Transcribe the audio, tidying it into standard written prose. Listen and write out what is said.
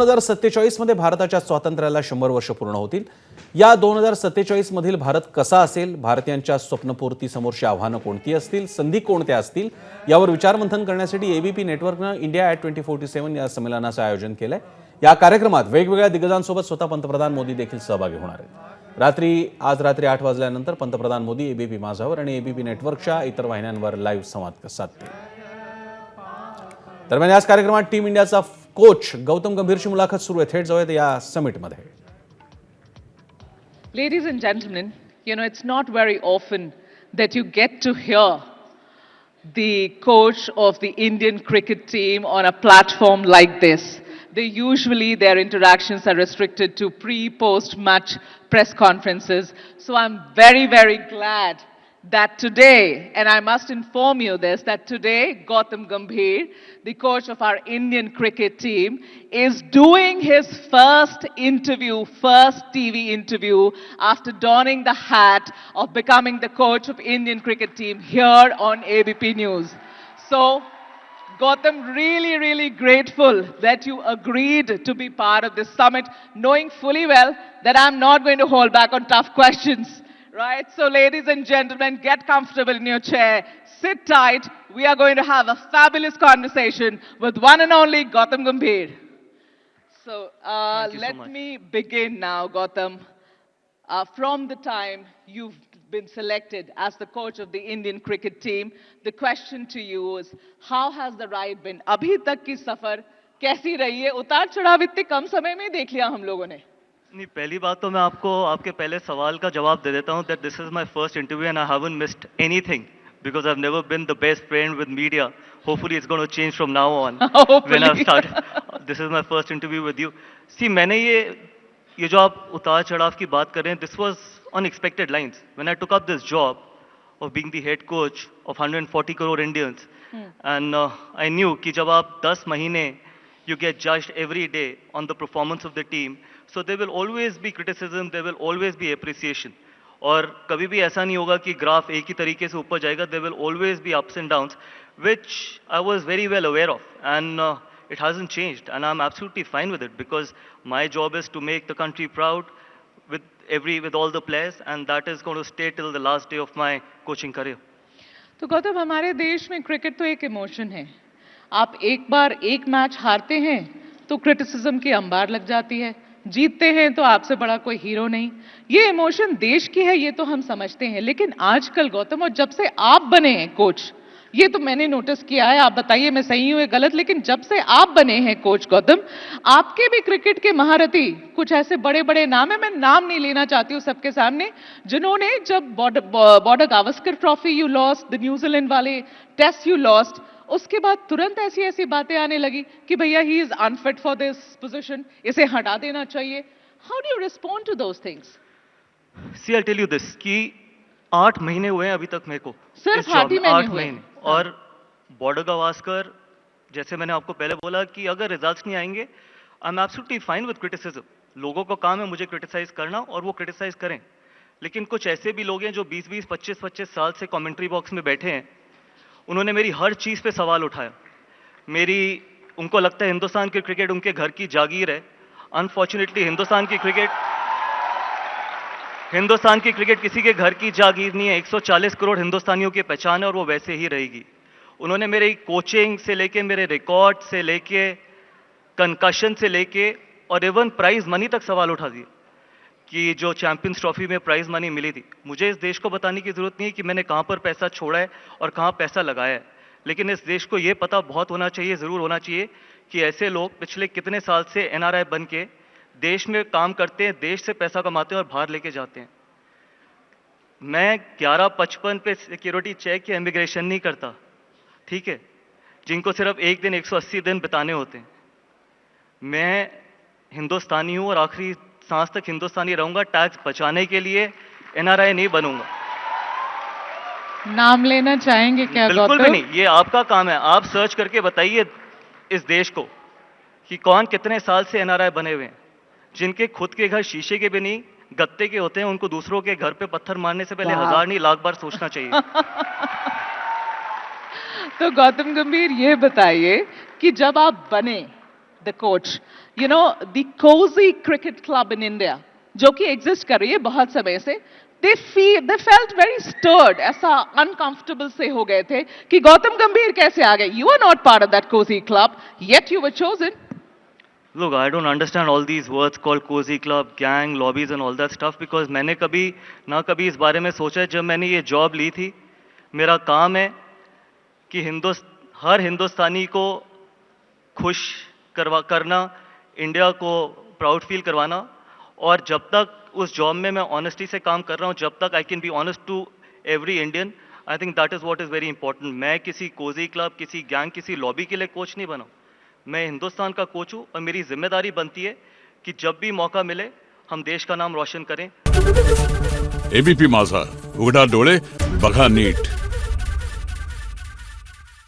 2047 मध्ये भारताच्या स्वातंत्र्याला 100 वर्ष पूर्ण होतील. या 2047 मधील भारत कसा असेल, भारतीयांच्या स्वप्नपूर्तीसमोरची आव्हानं कोणती असतील, संधी कोणत्या असतील, यावर विचारमंथन करण्यासाठी एबीपी नेटवर्कनं इंडिया ॲट 2047 या संमेलनाचं आयोजन केलंय. या कार्यक्रमात वेगवेगळ्या दिग्गजांसोबत स्वतः पंतप्रधान मोदी देखील सहभागी होणार आहेत. आज रात्री 8 वाजल्यानंतर पंतप्रधान मोदी एबीपी माझावर आणि एबीपी नेटवर्कच्या इतर वाहिन्यांवर लाईव्ह संवाद साधतील. दरम्यान याच कार्यक्रमात टीम इंडियाचा कोच गौतम गंभीरची मुलाखत सुरू आहे. थेट जाऊयात या समिटमध्ये. Ladies and gentlemen, it's not very often that you get to hear the coach of the Indian cricket team on a platform like this. Their interactions are restricted to pre-post match press conferences. So I'm very, very glad that today, and I must inform you this, that today Gautam Gambhir, the coach of our Indian cricket team, is doing his first TV interview after donning the hat of becoming the coach of Indian cricket team here on ABP News. So, Gautam, really, really grateful that you agreed to be part of this summit, knowing fully well that I'm not going to hold back on tough questions. Right, so ladies and gentlemen, get comfortable in your chair, sit tight. We are going to have a fabulous conversation with one and only Gautam Gambhir. So let me begin now, Gautam. From the time you've been selected as the coach of the Indian cricket team, the question to you is, how has the ride been? अभी तक की सफर कैसी रही है? उतार चढ़ाव इतने कम समय में देख लिया हम लोगों ने. नहीं, पहली बात तो मैं आपको आपके पहले सवाल का जवाब दे देता हूं that this is my first interview and I haven't missed anything because I've never been the best friend with media. Hopefully it's going to change from now on. When I've started. This is my first interview with you. See, मैंने ये जो आप उतार चढ़ाव की बात कर रहे हैं, this was unexpected lines. When I took up this job of being the head coach of 140 crore Indians, and I knew कि जब आप 10 महीने you get judged every day on the performance of the team. So there will always be criticism, there will always be appreciation. और कभी भी ऐसा नहीं होगा कि ग्राफ एक ही तरीके से ऊपर जाएगा. There will always be ups and downs, which I was very well aware of, and it hasn't changed, and I'm absolutely fine with it because my job is to make the country proud with all the players, and that is going to stay till the last day of my coaching career. तो गौतम, हमारे देश में cricket तो एक emotion है. आप एक बार एक मैच हारते हैं तो क्रिटिसिज्म की अंबार लग जाती है, जीतते हैं तो आपसे बड़ा कोई हीरो नहीं. ये इमोशन देश की है, ये तो हम समझते हैं. लेकिन आजकल गौतम, और जब से आप बने हैं कोच, ये तो मैंने नोटिस किया है, आप बताइए मैं सही हूं या गलत, लेकिन जब से आप बने हैं कोच गौतम, आपके भी क्रिकेट के महारथी कुछ ऐसे बड़े बड़े नाम है, मैं नाम नहीं लेना चाहती हूं सबके सामने, जिन्होंने जब border Gavaskar trophy you lost, the New Zealand वाले टेस्ट यू लॉस्ट, उसके बाद तुरंत ऐसी ऐसी बातें आने लगी कि भैया he is unfit for this position, इसे हटा देना चाहिए. How do you respond to those things? See I tell you this कि 8 महीने हुए हैं अभी तक मेरे को, सिर्फ 8 महीने. और बॉर्डर गावस्कर, जैसे मैंने आपको पहले बोला कि अगर रिजल्ट्स नहीं आएंगे, I am absolutely fine with criticism. लोगों का काम है मुझे क्रिटिसाइज करना और वो क्रिटिसाइज करें. लेकिन कुछ ऐसे भी लोग हैं जो 20-20, 25-25 साल से कमेंट्री बॉक्स में बैठे हैं. उन्होंने मेरी हर चीज पे सवाल उठाया. उनको लगता है हिंदुस्तान की क्रिकेट उनके घर की जागीर है. अनफॉर्चुनेटली हिंदुस्तान की क्रिकेट किसी के घर की जागीर नहीं है. 140 करोड़ हिंदुस्तानियों की पहचान है और वो वैसे ही रहेगी. उन्होंने मेरी कोचिंग से लेके, मेरे रिकॉर्ड से लेके, कंकशन से लेके और इवन प्राइज मनी तक सवाल उठा दिए कि जो चैंपियंस ट्रॉफी में प्राइज मनी मिली थी. मुझे इस देश को बताने की जरूरत नहीं है कि मैंने कहां पर पैसा छोड़ा है और कहां पैसा लगाया है, लेकिन इस देश को यह पता बहुत होना चाहिए, जरूर होना चाहिए कि ऐसे लोग पिछले कितने साल से एनआरआई बन के देश में काम करते हैं, देश से पैसा कमाते हैं और बाहर लेके जाते हैं. मैं 11:55 पे सिक्योरिटी चेक या इमिग्रेशन नहीं करता, ठीक है, जिनको सिर्फ एक दिन 180 दिन बिताने होते हैं. मैं हिंदुस्तानी हूं और आखिरी सांस तक हिंदुस्तानी रहूंगा. टैक्स बचाने के लिए एनआरआई नहीं बनूंगा. नाम लेना चाहेंगे क्या? बिल्कुल भी नहीं, ये आपका काम है. आप सर्च करके बताइए इस देश को कि कौन कितने साल से एनआरआई बने हुए हैं. जिनके खुद के घर शीशे के भी नहीं, गत्ते के होते हैं, उनको दूसरों के घर पे पत्थर मारने से पहले 1000 नहीं, लाख बार सोचना चाहिए. तो गौतम गंभीर, ये बताइए कि जब आप बने the coach. You know, the Cozy Cricket Club in India, जो कि exist कर रही है बहुत समय से, they felt very stirred, ऐसा uncomfortable से हो गए थे कि गौतम गंभीर कैसे आ गए? You are not part of that cozy club, yet you were chosen. Look, I don't understand all these words called cozy club, gang, lobbies and all that stuff because मैंने कभी इस बारे में सोचा है। जब मैंने ये जॉब ली थी, मेरा काम है कि हर हिंदुस्तानी को खुश करना, इंडिया को प्राउड फील करवाना, और जब तक उस जॉब में मैं ऑनेस्टी से काम कर रहा हूँ, जब तक I can be honest to every Indian, I think that is what is very important. मैं किसी कोजी क्लब, किसी गैंग, किसी लॉबी के लिए कोच नहीं बना। मैं हिंदुस्तान का कोच हूँ और मेरी जिम्मेदारी बनती है कि जब भी मौका मिले हम देश का नाम रोशन करें। एबीपी माझा, उघडा डोळे बघा नीट।